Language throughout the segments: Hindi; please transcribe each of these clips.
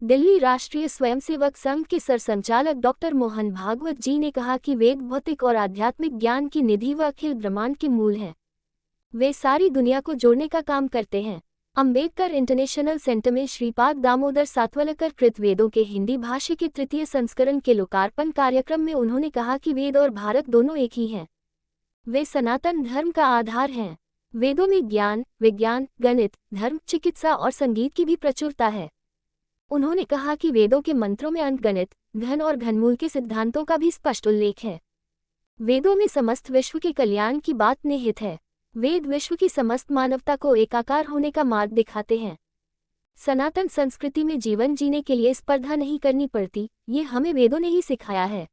दिल्ली राष्ट्रीय स्वयंसेवक संघ के सरसंचालक डॉक्टर मोहन भागवत जी ने कहा कि वेद भौतिक और आध्यात्मिक ज्ञान की निधि व अखिल ब्रह्मांड के मूल हैं। वे सारी दुनिया को जोड़ने का काम करते हैं। अंबेडकर इंटरनेशनल सेंटर में श्रीपाद दामोदर सातवलकर कृत वेदों के हिंदी भाष्य के तृतीय संस्करण के लोकार्पण कार्यक्रम में उन्होंने कहा कि वेद और भारत दोनों एक ही हैं। वे सनातन धर्म का आधार हैं। वेदों में ज्ञान, विज्ञान, गणित, धर्म, चिकित्सा और संगीत की भी प्रचुरता है। उन्होंने कहा कि वेदों के मंत्रों में अंकगणित, घन और घनमूल के सिद्धांतों का भी स्पष्ट उल्लेख है। वेदों में समस्त विश्व के कल्याण की बात निहित है। वेद विश्व की समस्त मानवता को एकाकार होने का मार्ग दिखाते हैं। सनातन संस्कृति में जीवन जीने के लिए स्पर्धा नहीं करनी पड़ती, ये हमें वेदों ने ही सिखाया है।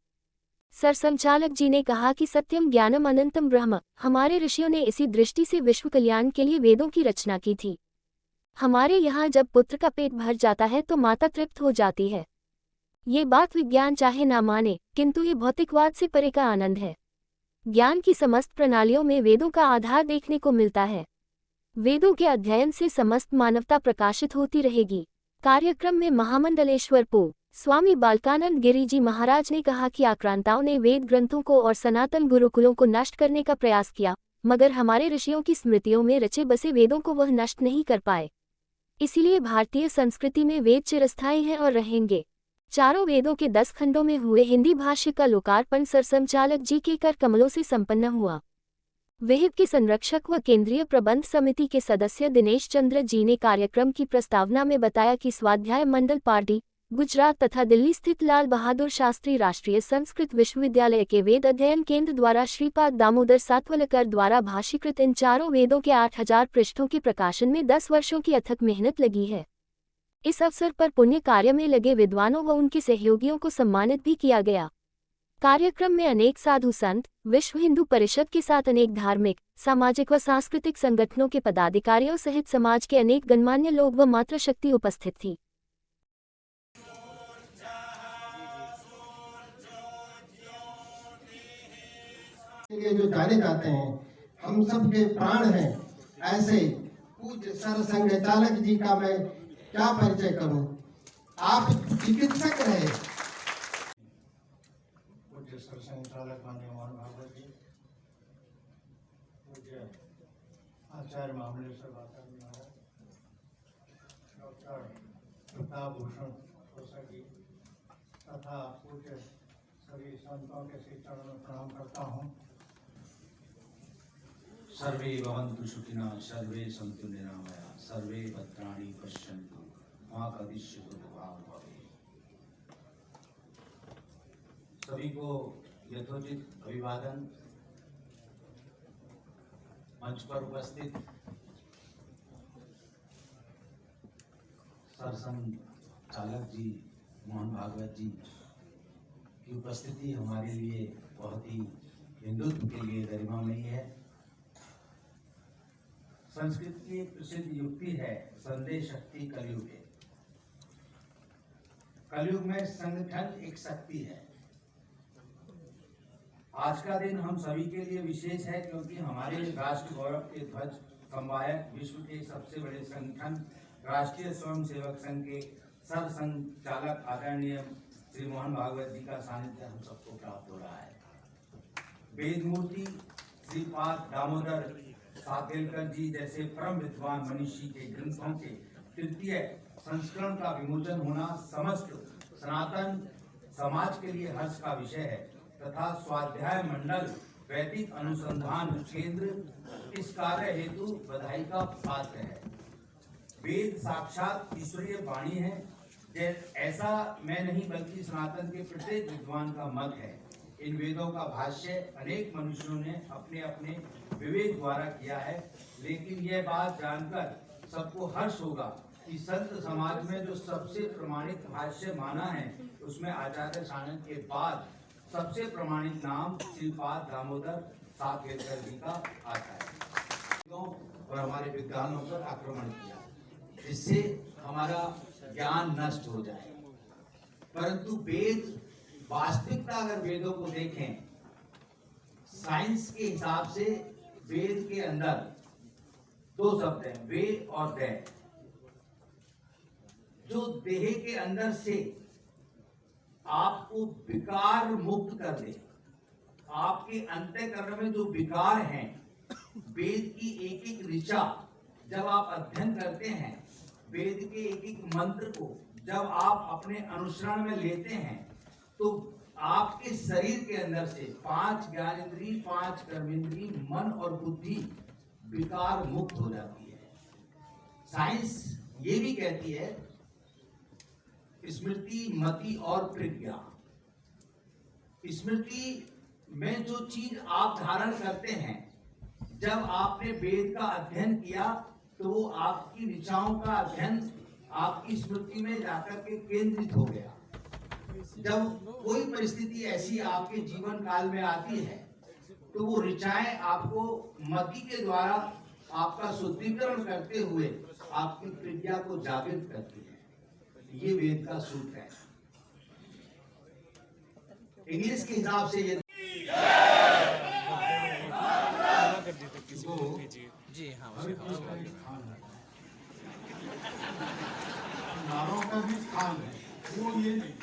सरसंचालक जी ने कहा कि सत्यम ज्ञानम अनंतम ब्रह्म, हमारे ऋषियों ने इसी दृष्टि से विश्व कल्याण के लिए वेदों की रचना की थी। हमारे यहाँ जब पुत्र का पेट भर जाता है तो माता तृप्त हो जाती है। ये बात विज्ञान चाहे ना माने, किंतु ये भौतिकवाद से परे का आनंद है। ज्ञान की समस्त प्रणालियों में वेदों का आधार देखने को मिलता है। वेदों के अध्ययन से समस्त मानवता प्रकाशित होती रहेगी। कार्यक्रम में महामंडलेश्वर पो स्वामी बालकानंद गिरी जी महाराज ने कहा कि आक्रांताओं ने वेद ग्रंथों को और सनातन गुरुकुलों को नष्ट करने का प्रयास किया, मगर हमारे ऋषियों की स्मृतियों में रचे बसे वेदों को वह नष्ट नहीं कर पाए। इसीलिए भारतीय संस्कृति में वेद चिरस्थायी हैं और रहेंगे। चारों वेदों के 10 खंडों में हुए हिंदी भाष्य का लोकार्पण सरसंचालक जी के कर कमलों से संपन्न हुआ। वेद के संरक्षक व केंद्रीय प्रबंध समिति के सदस्य दिनेश चंद्र जी ने कार्यक्रम की प्रस्तावना में बताया कि स्वाध्याय मंडल पार्टी, गुजरात तथा दिल्ली स्थित लाल बहादुर शास्त्री राष्ट्रीय संस्कृत विश्वविद्यालय के वेद अध्ययन केंद्र द्वारा श्रीपाद दामोदर सातवलकर द्वारा भाषीकृत इन चारों वेदों के 8000 पृष्ठों के प्रकाशन में 10 वर्षों की अथक मेहनत लगी है। इस अवसर पर पुण्य कार्य में लगे विद्वानों व उनके सहयोगियों को सम्मानित भी किया गया। कार्यक्रम में अनेक साधु संत, विश्व हिंदू परिषद के साथ अनेक धार्मिक, सामाजिक व सांस्कृतिक संगठनों के पदाधिकारियों सहित समाज के अनेक गणमान्य लोग व मातृशक्ति उपस्थित थी। जो जाने जाते हैं, हम सबके प्राण हैं, ऐसे पूज्य सरसंघचालक जी का मैं क्या परिचय करूं। आप चिकित्सक रहे। पूज्य सरसंघचालक माननीय मोहन भागवत जी, पूज्य आचार्य महामंडलेश्वर महाराज, डॉक्टर प्रताप भूषण कोसा जी तथा पूज्य सभी संतों के श्री चरणों में प्रणाम करता हूँ। सर्वे भवन्तु सुखिनः, सर्वे सन्तु निरामया, सर्वे भद्राणि पश्यन्तु मा कश्चित् दुःखभाग् भवेत्। सभी को यथोचित अभिवादन। मंच पर उपस्थित सरसंघचालक जी मोहन भागवत जी की उपस्थिति हमारे लिए बहुत ही हिंदुत्व के लिए गरिमामयी है। संस्कृत की एक प्रसिद्ध युक्ति है, संदेश शक्ति कलयुग है। कलयुग में संगठन एक शक्ति है। आज का दिन हम सभी के लिए विशेष है क्योंकि हमारे राष्ट्र गौरव के ध्वज संवाहक विश्व के सबसे बड़े संगठन राष्ट्रीय स्वयंसेवक संघ के सरसंघचालक आदरणीय श्री मोहन भागवत जी का सानिध्य हम सबको प्राप्त हो रहा है। वेद मूर्ति श्रीपाद दामोदर सातवलकर जी जैसे परम विद्वान मनीषी के ग्रंथों के तृतीय संस्करण का विमोचन होना समस्त सनातन समाज के लिए हर्ष का विषय है तथा स्वाध्याय मंडल वैदिक अनुसंधान केंद्र इस कार्य हेतु बधाई का पात्र है। वेद साक्षात ईश्वरीय वाणी है, ऐसा मैं नहीं बल्कि सनातन के प्रत्येक विद्वान का मत है। इन वेदों का भाष्य अनेक मनुष्यों ने अपने अपने विवेक द्वारा किया है, लेकिन यह बात जानकर सबको हर्ष होगा कि संत समाज में जो सबसे प्रमाणित भाष्य माना है उसमें आचार्य सानंद के बाद सबसे प्रमाणित नाम श्रीपाद दामोदर सातवलकर जी का आता है। और हमारे विद्वानों पर आक्रमण किया जिससे हमारा ज्ञान नष्ट हो जाए, परंतु वेद वास्तविकता अगर वेदों को देखें साइंस के हिसाब से वेद के अंदर दो शब्द हैं, वेद और दैव। जो देह के अंदर से आपको विकार मुक्त कर दे। आपके अंतःकरण में जो विकार हैं, वेद की एक एक ऋचा जब आप अध्ययन करते हैं, वेद के एक एक मंत्र को जब आप अपने अनुसरण में लेते हैं, तो आपके शरीर के अंदर से 5 ज्ञानेंद्रिय, 5 कर्मेंद्रिय, मन और बुद्धि विकार मुक्त हो जाती है। साइंस ये भी कहती है, स्मृति, मति और प्रज्ञा। स्मृति में जो चीज आप धारण करते हैं, जब आपने वेद का अध्ययन किया तो वो आपकी ऋचाओं का अध्ययन आपकी स्मृति में जाकर के केंद्रित हो गया। जब कोई परिस्थिति ऐसी आपके जीवन काल में आती है तो वो ऋचाएं आपको मति के द्वारा आपका शुद्धिकरण करते हुए आपकी प्रज्ञा को जागृत करती है। ये वेद का सूत्र है। इंग्लिश के हिसाब से ये जी हाँ, नारों का भी स्थान है, वो ये नहीं।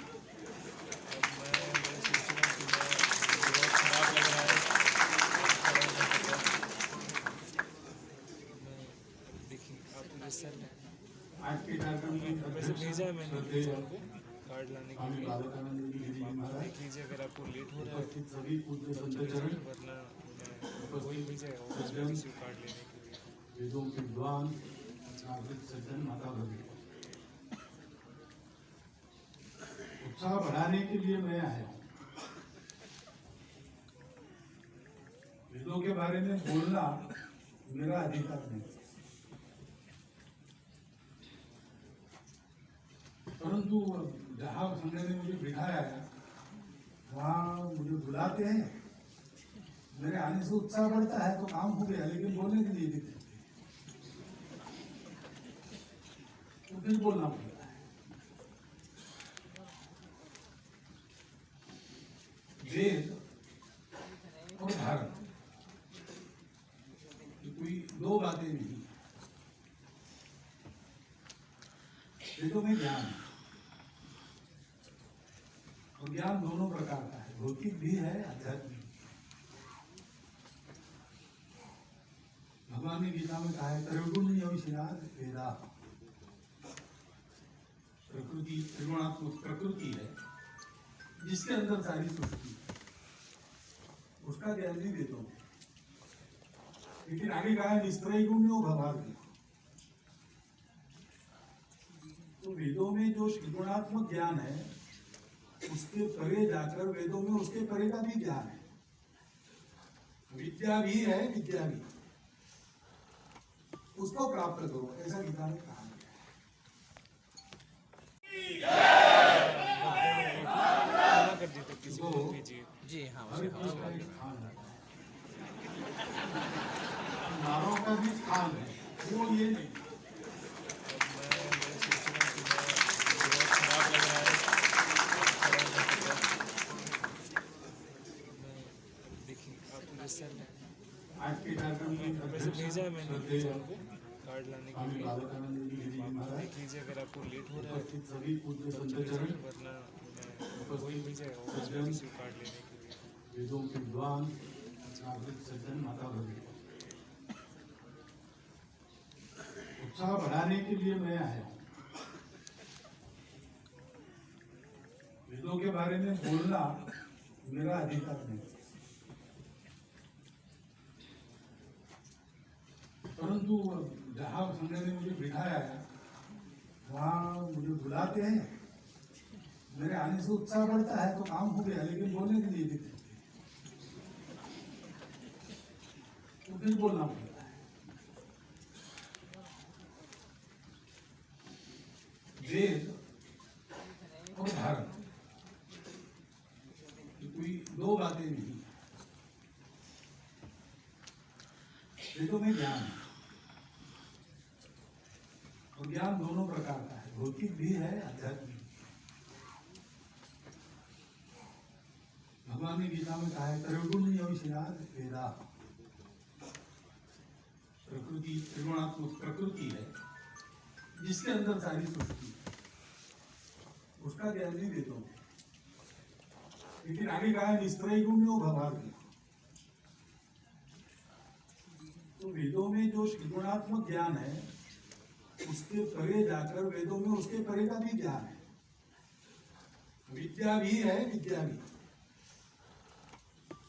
आज के कार्यक्रम में भेजा है मैंने कार्ड लाने के लिए। बालकानंद जी जी महाराज, देख लीजिए अगर आपको लेट हो रहा है उपस्थित सभी पूज्य संतचरण, वरना वही भेजा है ऑफिस में किसी को कार्ड लेने के लिए। वेदों के विद्वान, नागरिक सज्जन, माता भगिनी, उत्साह बढ़ाने के लिए मैं आया हूँ। वेदों के बारे में बोलना मेरा अधिकार नहीं, परंतु जहाँ संघ ने मुझे बिठाया है वहाँ मुझे बुलाते हैं, मेरे आने से उत्साह बढ़ता है तो काम हो गया, लेकिन बोलने के लिए नहीं देते, तो फिर बोलना पड़ता है। वेद और भारत ये कोई दो बातें नहीं, वेदों में ज्ञान है, और ज्ञान दोनों प्रकार का है, भौतिक भी है, आध्यात्मिक। भगवान ने गीता में कहा है, त्रैगुण्यविषयाद् वेदाः। प्रकृति त्रिगुणात्मक प्रकृति है जिसके अंदर सारी सृष्टि है, उसका ज्ञान नहीं वेदों में। लेकिन आगे कहा है निस्त्रैगुण्यो भवार्थ। तो वेदों में जो त्रिगुणात्मक ज्ञान है उसके परे जाकर वेदों में उसके परे का भी ज्ञान है, विद्या भी है, विद्या भी, उसको प्राप्त करो, ऐसा गीता में कहा कर देते किसी को भेजिए। जी हाँ, हर चीज का एक स्थान रहता है, नारों का भी स्थान है, वो ये नहीं। आज के कार्यक्रम में भेजा है मैंने कार्ड लाने के लिए। बालकानंद जी जी महाराज, देख लीजिए अगर आपको लेट हो रहा है उपस्थित सभी पूज्य संतचरण, वरना वही भेजा है ऑफिस में किसी को कार्ड लेने के लिए। वेदों के विद्वान, नागरिक सज्जन, माता भगिनी, उत्साह बढ़ाने के लिए मैं आया हूँ। वेदों के बारे में बोलना मेरा अधिकार नहीं, परंतु जहाँ संघ ने मुझे बिठाया है वहाँ मुझे बुलाते हैं, मेरे आने से उत्साह बढ़ता है तो काम हो गया, लेकिन बोलने के लिए नहीं देते, तो फिर बोलना पड़ता है। वेद और भारत ये कोई दो बातें नहीं, वेदों में ज्ञान है, और ज्ञान दोनों प्रकार का है, भौतिक भी है, आध्यात्मिक। भगवान ने गीता में कहा है, त्रैगुण्यविषयाद् वेदाः। प्रकृति त्रिगुणात्मक प्रकृति है जिसके अंदर सारी सृष्टि है, उसका गैलरी देता हूँ। लेकिन आगे कहा है निस्त्रय गुण्यो भवार्थ। तो वेदों में जो त्रिगुणात्मक ज्ञान है उसके परे जाकर वेदों में उसके परे का भी ज्ञान है, विद्या भी है, विद्या भी,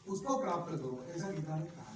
उसको प्राप्त करो, ऐसा गीता ने कहा।